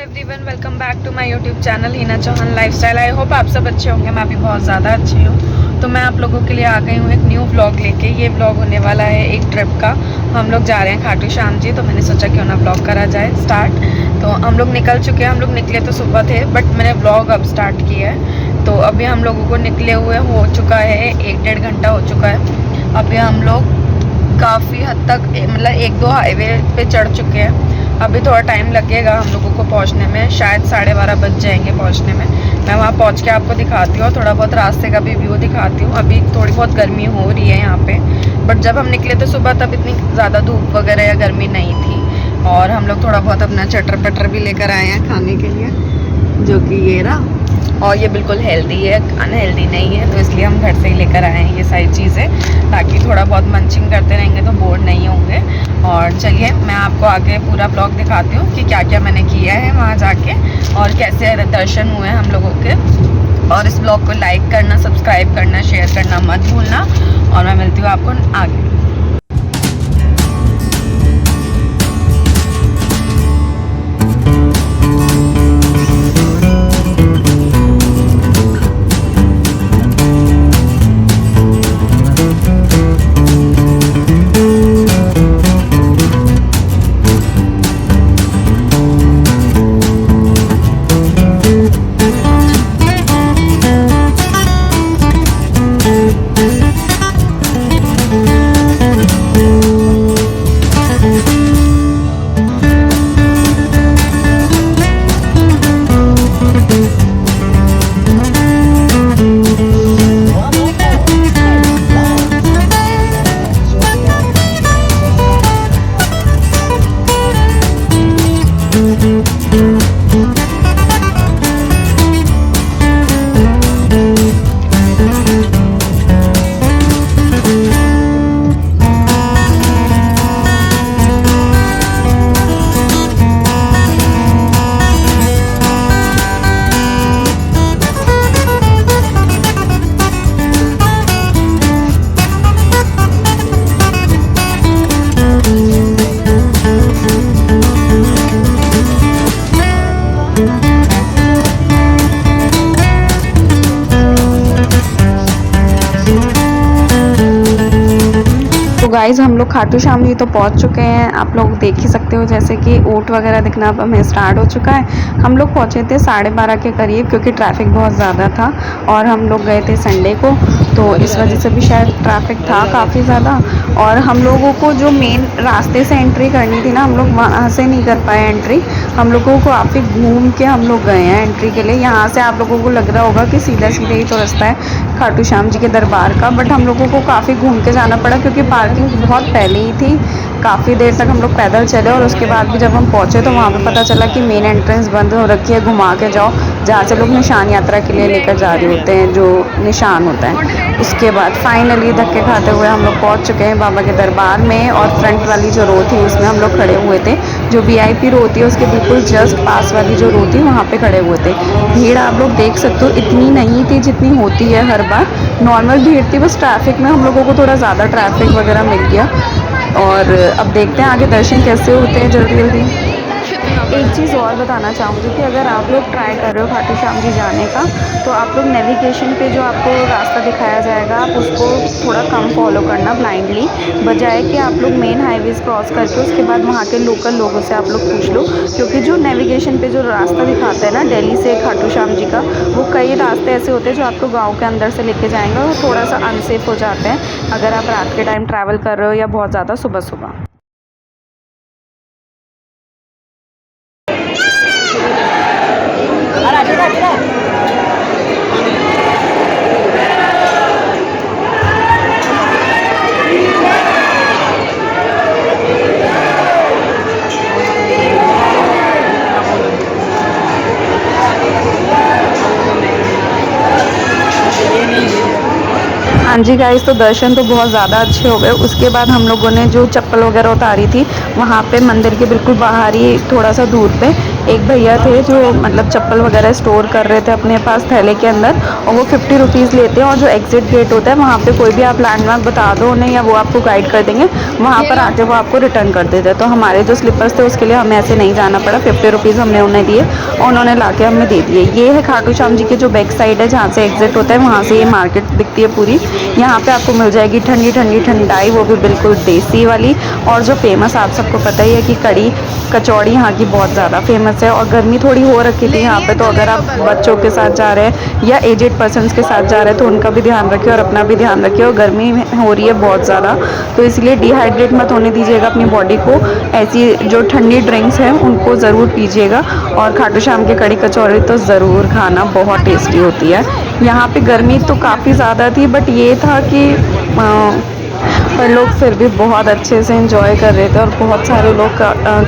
Everyone, welcome back to my YouTube channel Hina Chauhan lifestyle. I hope आप सब अच्छे होंगे। मैं भी बहुत ज़्यादा अच्छी हूँ। तो मैं आप लोगों के लिए आ गई हूँ एक न्यू व्लॉग लेके। ये व्लॉग होने वाला है एक ट्रिप का। हम लोग जा रहे हैं खाटू श्याम जी, तो मैंने सोचा क्यों ना व्लॉग करा जाए स्टार्ट। तो हम लोग निकल चुके हैं। हम लोग निकले तो सुबह थे, बट मैंने व्लॉग अब स्टार्ट किया है। तो अभी हम लोगों को निकले हुए हो चुका है 1-1.5 घंटा हो चुका है। अभी हम लोग काफ़ी हद तक मतलब 1-2 हाईवे पे चढ़ चुके हैं। अभी थोड़ा टाइम लगेगा हम लोगों को पहुंचने में, शायद 12:30 बज जाएंगे पहुंचने में। मैं वहां पहुंच के आपको दिखाती हूँ, थोड़ा बहुत रास्ते का भी व्यू दिखाती हूँ। अभी थोड़ी बहुत गर्मी हो रही है यहाँ पे, बट जब हम निकले थे सुबह तब इतनी ज़्यादा धूप वगैरह या गर्मी नहीं थी। और हम लोग थोड़ा बहुत अपना चटर पटर भी लेकर आए हैं खाने के लिए, जो कि ये रहा। और ये बिल्कुल हेल्दी है, अनहेल्दी नहीं है, तो इसलिए हम घर से ही लेकर आए हैं ये सारी चीज़ें, ताकि थोड़ा बहुत मंचिंग करते रहेंगे तो बोर नहीं होंगे। और चलिए मैं आपको आगे पूरा ब्लॉग दिखाती हूँ कि क्या क्या मैंने किया है वहाँ जाके और कैसे दर्शन हुए हम लोगों के। और इस ब्लॉग को लाइक करना, सब्सक्राइब करना, शेयर करना मत भूलना। और मैं मिलती हूँ आपको आगे। गाइस हम लोग खाटू श्याम जी तो पहुंच चुके हैं। आप लोग देख ही सकते हो, जैसे कि ऊँट वगैरह दिखना अब हमें स्टार्ट हो चुका है। हम लोग पहुंचे थे 12:30 के करीब, क्योंकि ट्रैफिक बहुत ज़्यादा था और हम लोग गए थे संडे को, तो इस वजह से भी शायद ट्रैफिक था काफ़ी ज़्यादा। और हम लोगों को जो मेन रास्ते से एंट्री करनी थी ना, हम लोग वहाँ से नहीं कर पाए एंट्री। हम लोगों को काफ़ी घूम के हम लोग गए हैं एंट्री के लिए। यहाँ से आप लोगों को लग रहा होगा कि सीधा सीधा ही तो रास्ता है खाटू श्याम जी के दरबार का, बट हम लोगों को काफ़ी घूम के जाना पड़ा, क्योंकि पार्किंग बहुत पहले ही थी। काफ़ी देर तक हम लोग पैदल चले और उसके बाद भी जब हम पहुँचे तो वहाँ पे पता चला कि मेन एंट्रेंस बंद हो रखी है, घुमा के जाओ, जहाँ से लोग निशान यात्रा के लिए लेकर जा रहे होते हैं, जो निशान होता है। उसके बाद फाइनली धक्के खाते हुए हम लोग पहुँच चुके हैं बाबा के दरबार में। और फ्रंट वाली जो रो थी उसमें हम लोग खड़े हुए थे। जो VIP रो थी उसके बिल्कुल जस्ट पास वाली जो रो थी वहाँ पे खड़े हुए थे। भीड़ आप लोग देख सकते हो इतनी नहीं थी जितनी होती है हर बार, नॉर्मल भीड़ थी। बस ट्रैफिक में हम लोगों को थोड़ा ज़्यादा ट्रैफिक वगैरह मिल गया। और अब देखते हैं आगे दर्शन कैसे होते हैं जल्दी जल्दी। एक चीज़ और बताना चाहूँगी कि अगर आप लोग ट्राई कर रहे हो खाटू श्याम जी जाने का, तो आप लोग नेविगेशन पे जो आपको रास्ता दिखाया जाएगा आप उसको थोड़ा कम फॉलो करना ब्लाइंडली, बजाय कि आप लोग मेन हाईवेज़ क्रॉस करके उसके बाद वहाँ के लोकल लोगों से आप लोग पूछ लो। क्योंकि जो नेविगेशन पे जो रास्ता दिखाता है ना दिल्ली से खाटू श्याम जी का, वो कई रास्ते ऐसे होते हैं जो आपको गाँव के अंदर से लेके जाएंगे और थोड़ा सा अनसेफ हो जाते हैं अगर आप रात के टाइम ट्रैवल कर रहे हो या बहुत ज़्यादा सुबह सुबह। हाँ जी गाइस, तो दर्शन तो बहुत ज़्यादा अच्छे हो गए। उसके बाद हम लोगों ने जो चप्पल वगैरह उतारी थी वहाँ पे मंदिर के बिल्कुल बाहर ही थोड़ा सा दूर पे एक भैया थे जो मतलब चप्पल वगैरह स्टोर कर रहे थे अपने पास थैले के अंदर, और वो 50 रुपीज़ लेते हैं। और जो एग्जिट गेट होता है वहाँ पे कोई भी आप लैंडमार्क बता दो उन्हें या वो आपको गाइड कर देंगे, वहाँ पर आके वो आपको रिटर्न कर देते हैं। तो हमारे जो स्लीपर्स थे उसके लिए हमें ऐसे नहीं जाना पड़ा, 50 रुपीज़ हमने उन्हें दिए और उन्होंने ला के हमें दे दिए। ये है खाटू श्याम जी की जो बैक साइड है जहाँ से एग्जिट होता है, वहाँ से ये मार्केट दिखती है पूरी। यहाँ पे आपको मिल जाएगी ठंडी ठंडी ठंडाई, वो भी बिल्कुल देसी वाली। और जो फेमस आप सबको पता ही है कि कड़ी कचौड़ी यहाँ की बहुत ज़्यादा फेमस है। और गर्मी थोड़ी हो रखी थी यहाँ पे, तो अगर आप बच्चों के साथ जा रहे हैं या एजेड पर्सन्स के साथ जा रहे हैं तो उनका भी ध्यान रखिए और अपना भी ध्यान रखिए। और गर्मी हो रही है बहुत ज़्यादा, तो इसलिए डिहाइड्रेट मत होने दीजिएगा अपनी बॉडी को। ऐसी जो ठंडी ड्रिंक्स हैं उनको ज़रूर पीजिएगा। और खाटू श्याम की कड़ी कचौड़ी तो ज़रूर खाना, बहुत टेस्टी होती है। यहाँ पे गर्मी तो काफ़ी ज़्यादा थी, बट ये था कि पर लोग फिर भी बहुत अच्छे से एंजॉय कर रहे थे और बहुत सारे लोग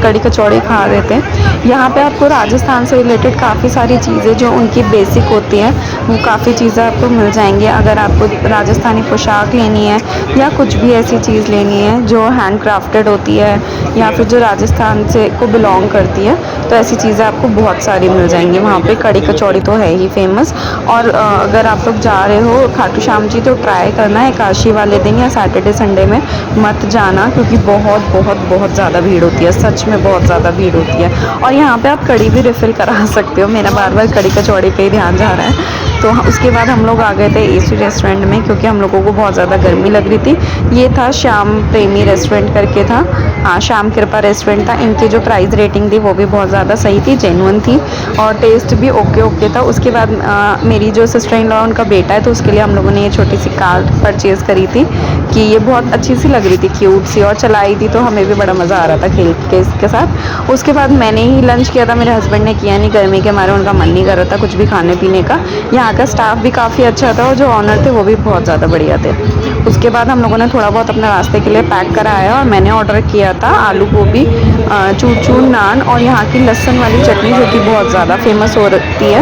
कड़ी कचौड़ी खा रहे थे। यहाँ पे आपको राजस्थान से रिलेटेड काफ़ी सारी चीज़ें जो उनकी बेसिक होती हैं वो काफ़ी चीज़ें आपको मिल जाएंगी। अगर आपको राजस्थानी पोशाक लेनी है या कुछ भी ऐसी चीज़ लेनी है जो हैंड क्राफ्टेड होती है या फिर जो राजस्थान से को बिलोंग करती है, तो ऐसी चीज़ें आपको बहुत सारी मिल जाएंगी वहाँ पे। कड़ी कचौड़ी तो है ही फेमस। और अगर आप लोग जा रहे हो खाटू श्याम जी तो ट्राई करना है एकादशी वाले दिन या सैटरडे संडे में मत जाना, क्योंकि बहुत बहुत बहुत ज़्यादा भीड़ होती है, सच में बहुत ज़्यादा भीड़ होती है। और यहाँ पे आप कड़ी भी रिफ़िल करा सकते हो। मेरा बार बार कड़ी कचौड़ी पे ही ध्यान जा रहा है। तो उसके बाद हम लोग आ गए थे एसी रेस्टोरेंट में, क्योंकि हम लोगों को बहुत ज़्यादा गर्मी लग रही थी। ये था श्याम प्रेमी रेस्टोरेंट करके था, हाँ श्याम कृपा रेस्टोरेंट था। इनकी जो प्राइस रेटिंग थी वो भी बहुत ज़्यादा सही थी, जेन्युइन थी, और टेस्ट भी ओके ओके था। उसके बाद मेरी जो सिस्टर इन लॉ उनका बेटा है, तो उसके लिए हम लोगों ने ये छोटी सी कार परचेज़ करी थी कि ये बहुत अच्छी सी लग रही थी, क्यूट सी, और चलाई थी तो हमें भी बड़ा मज़ा आ रहा था खेल के इसके साथ। उसके बाद मैंने ही लंच किया था, मेरे हस्बैंड ने किया नहीं, गर्मी के मारे उनका मन नहीं कर रहा था कुछ भी खाने पीने का। यहाँ का स्टाफ भी काफ़ी अच्छा था और जो ऑनर थे वो भी बहुत ज़्यादा बढ़िया थे। उसके बाद हम लोगों ने थोड़ा बहुत अपने रास्ते के लिए पैक कराया और मैंने ऑर्डर किया था आलू गोभी, चूर चूर नान और यहाँ की लहसुन वाली चटनी, जो कि बहुत ज़्यादा फेमस होती है,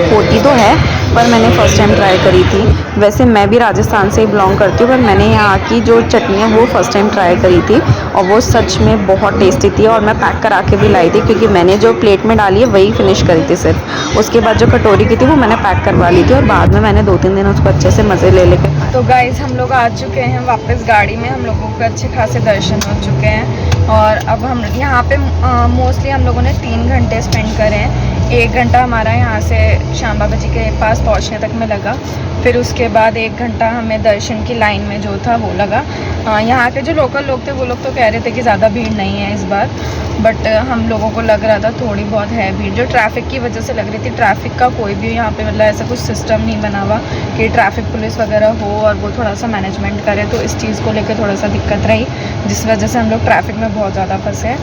होती तो है पर मैंने फ़र्स्ट टाइम ट्राई करी थी। वैसे मैं भी राजस्थान से ही बिलोंग करती हूँ, पर मैंने यहाँ की जो चटनी है वो फ़र्स्ट टाइम ट्राई करी थी और वो सच में बहुत टेस्टी थी। और मैं पैक करा के भी लाई थी, क्योंकि मैंने जो प्लेट में डाली है वही फिनिश करी थी सिर्फ। उसके बाद जो कटोरी की थी वो मैंने पैक करवा ली थी और बाद में मैंने 2-3 दिन उसको अच्छे से मज़े ले लेके। तो गाइस हम लोग आ चुके हैं वापस गाड़ी में, हम लोगों को अच्छे खासे दर्शन हो चुके हैं। और अब हम यहाँ पे मोस्टली हम लोगों ने 3 घंटे स्पेंड करे हैं। 1 घंटा हमारा यहाँ से श्याम बाबा जी के पास पहुँचने तक में लगा, फिर उसके बाद 1 घंटा हमें दर्शन की लाइन में जो था वो लगा। यहाँ के जो लोकल लोग थे वो लोग तो कह रहे थे कि ज़्यादा भीड़ नहीं है इस बार, बट हम लोगों को लग रहा था थोड़ी बहुत है भीड़, जो ट्रैफिक की वजह से लग रही थी। ट्रैफिक का कोई भी यहाँ पे मतलब ऐसा कुछ सिस्टम नहीं बना हुआ कि ट्रैफिक पुलिस वगैरह हो और वो थोड़ा सा मैनेजमेंट करे, तो इस चीज़ को लेकर थोड़ा सा दिक्कत रही, जिस वजह से हम लोग ट्रैफिक में बहुत ज़्यादा फंसे।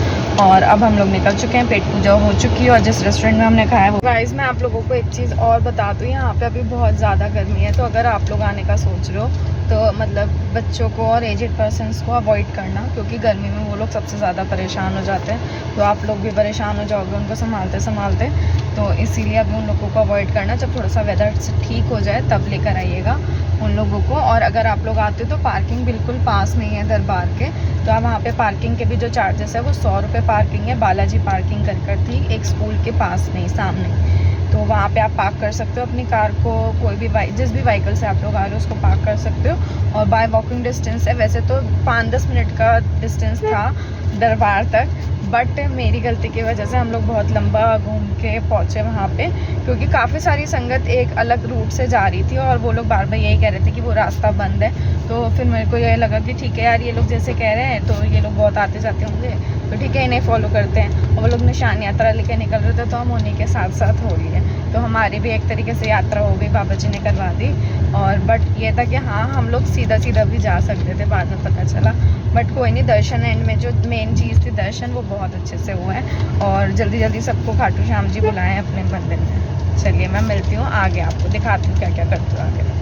और अब हम लोग निकल चुके हैं, पेट पूजा हो चुकी है और जिस रेस्टोरेंट में हमने खाया वो। गाइस मैं आप लोगों को एक चीज़ और बता दूँ, यहाँ पे अभी बहुत ज़्यादा गर्मी है, तो अगर आप लोग आने का सोच रहे हो तो मतलब बच्चों को और एजेड पर्सन्स को अवॉइड करना, क्योंकि गर्मी में वो लोग सबसे ज़्यादा परेशान हो जाते हैं। तो आप लोग भी परेशान हो जाओगे उनको संभालते संभालते, तो इसीलिए अभी उन लोगों को अवॉइड करना। जब थोड़ा सा वेदर ठीक हो जाए तब लेकर आइएगा उन लोगों को। और अगर आप लोग आते हो तो पार्किंग बिल्कुल पास में ही है दरबार के, तो आप वहाँ पे पार्किंग के भी जो चार्जेस है वो 100 रुपये पार्किंग है। बालाजी पार्किंग कर थी एक स्कूल के पास में ही सामने, तो वहाँ पे आप पार्क कर सकते हो अपनी कार को, कोई भी जिस भी व्हीकल से आप लोग आ रहे हो उसको पार्क कर सकते हो। और बाय वॉकिंग डिस्टेंस है, वैसे तो 5-10 मिनट का डिस्टेंस था दरबार तक, बट मेरी गलती की वजह से हम लोग बहुत लंबा घूम के पहुँचे वहाँ पे, क्योंकि काफ़ी सारी संगत एक अलग रूट से जा रही थी और वो लोग बार बार यही कह रहे थे कि वो रास्ता बंद है। तो फिर मेरे को ये लगा कि ठीक है यार, ये लोग जैसे कह रहे हैं तो ये लोग बहुत आते जाते होंगे, तो ठीक है इन्हें फॉलो करते हैं। और वो लोग निशान यात्रा लेके निकल रहे थे, तो हम उन्हीं के साथ साथ हो रही है, तो हमारी भी एक तरीके से यात्रा हो गई, बाबा जी ने करवा दी। और बट ये था कि हाँ हम लोग सीधा सीधा भी जा सकते थे, बाद में पता चला, बट कोई नहीं। दर्शन एंड में जो मेन चीज़ थी दर्शन, वो बहुत अच्छे से हुआ है और जल्दी जल्दी सबको खाटू श्याम जी बुलाएं हैं अपने मंदिर में। चलिए मैं मिलती हूँ आगे, आपको दिखाती हूँ क्या क्या करती हूँ आगे।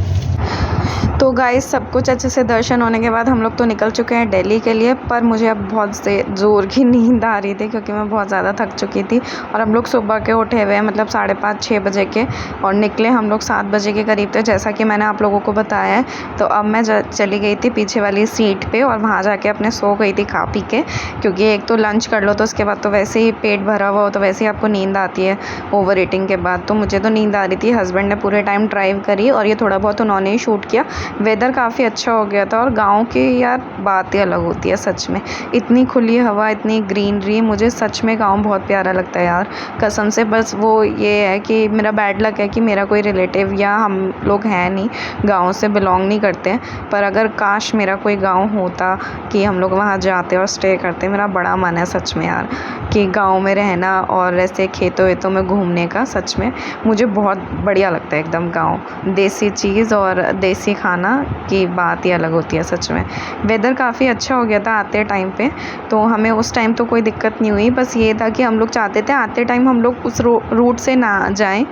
तो गाइस सब कुछ अच्छे से दर्शन होने के बाद हम लोग तो निकल चुके हैं दिल्ली के लिए, पर मुझे अब बहुत ज़ोर की नींद आ रही थी, क्योंकि मैं बहुत ज़्यादा थक चुकी थी। और हम लोग सुबह के उठे हुए हैं, मतलब 5:30-6 बजे के, और निकले हम लोग 7 बजे के करीब थे, जैसा कि मैंने आप लोगों को बताया है। तो अब मैं चली गई थी पीछे वाली सीट पे और वहाँ जाके अपने सो गई थी खा पी के, क्योंकि एक तो लंच कर लो तो उसके बाद तो वैसे ही पेट भरा हुआ हो तो वैसे ही आपको नींद आती है ओवर ईटिंग के बाद। तो मुझे तो नींद आ रही थी, हस्बैंड ने पूरे टाइम ड्राइव करी और ये थोड़ा बहुत उन्होंने ही शूट किया। वेदर काफ़ी अच्छा हो गया था और गाँव की यार बात ही अलग होती है सच में। इतनी खुली हवा, इतनी ग्रीनरी, मुझे सच में गाँव बहुत प्यारा लगता है यार कसम से। बस वो ये है कि मेरा बैड लक है कि मेरा कोई रिलेटिव या हम लोग हैं नहीं, गाँव से बिलोंग नहीं करते हैं। पर अगर काश मेरा कोई गाँव होता कि हम लोग वहाँ जाते और स्टे करते। मेरा बड़ा मन है सच में यार कि गाँव में रहना और ऐसे खेतों वेतों में घूमने का। सच में मुझे बहुत बढ़िया लगता है एकदम गाँव। देसी चीज़ और देसी खाना की बात ही अलग होती है सच में। वेदर काफ़ी अच्छा हो गया था आते टाइम पे, तो हमें उस टाइम तो कोई दिक्कत नहीं हुई। बस ये था कि हम लोग चाहते थे आते टाइम हम लोग उस रूट से ना जाएं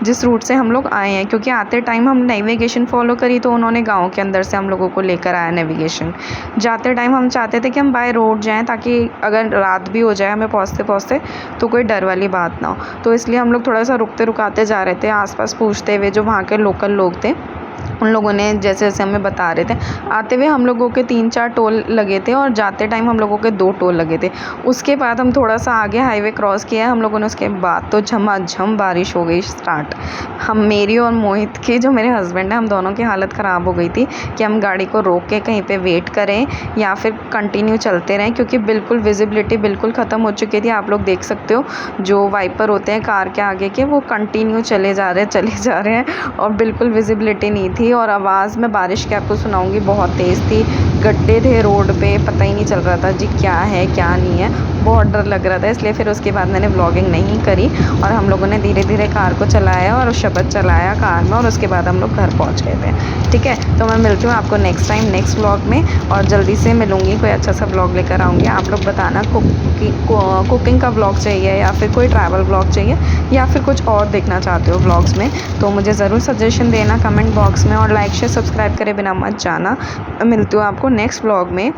जिस रूट से हम लोग आए हैं, क्योंकि आते टाइम हम नेविगेशन फॉलो करी तो उन्होंने गाँव के अंदर से हम लोगों को लेकर आया नेविगेशन। जाते टाइम हम चाहते थे कि हम बाय रोड जाएं ताकि अगर रात भी हो जाए हमें पहुँचते पहुँचते तो कोई डर वाली बात ना हो। तो इसलिए हम लोग थोड़ा सा रुकते रुकाते जा रहे थे, आसपास पूछते हुए जो वहाँ के लोकल लोग थे उन लोगों ने जैसे जैसे हमें बता रहे थे। आते हुए हम लोगों के 3-4 टोल लगे थे और जाते टाइम हम लोगों के 2 टोल लगे थे। उसके बाद हम थोड़ा सा आगे हाईवे क्रॉस किया हम लोगों ने, उसके बाद तो झमाझम बारिश हो गई स्टार्ट। हम मेरी और मोहित की, जो मेरे हस्बैंड है, हम दोनों की हालत ख़राब हो गई थी कि हम गाड़ी को रोक के कहीं पे वेट करें या फिर कंटिन्यू चलते रहें, क्योंकि बिल्कुल विजिबिलिटी बिल्कुल ख़त्म हो चुकी थी। आप लोग देख सकते हो जो वाइपर होते हैं कार के आगे के वो कंटिन्यू चले जा रहे हैं और बिल्कुल विजिबिलिटी नहीं थी। और आवाज़ मैं बारिश की आपको सुनाऊंगी, बहुत तेज़ थी, गड्ढे थे रोड पे, पता ही नहीं चल रहा था जी क्या है क्या नहीं है, बहुत डर लग रहा था। इसलिए फिर उसके बाद मैंने व्लॉगिंग नहीं करी और हम लोगों ने धीरे धीरे कार को चलाया और शब्द चलाया कार में और उसके बाद हम लोग घर पहुंच गए थे। ठीक है, तो मैं मिलती हूँ आपको नेक्स्ट टाइम नेक्स्ट व्लॉग में और जल्दी से मिलूँगी, कोई अच्छा सा व्लॉग लेकर आऊँगी। आप लोग बताना कुकिंग का व्लॉग चाहिए या फिर कोई ट्रैवल व्लॉग चाहिए या फिर कुछ और देखना चाहते हो व्लॉग्स में, तो मुझे ज़रूर सजेशन देना कमेंट बॉक्स में और लाइक शेयर सब्सक्राइब करे बिना मत जाना। मिलती हूँ आपको नेक्स्ट व्लॉग में।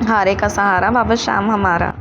हारे का सहारा बाबा श्याम हमारा।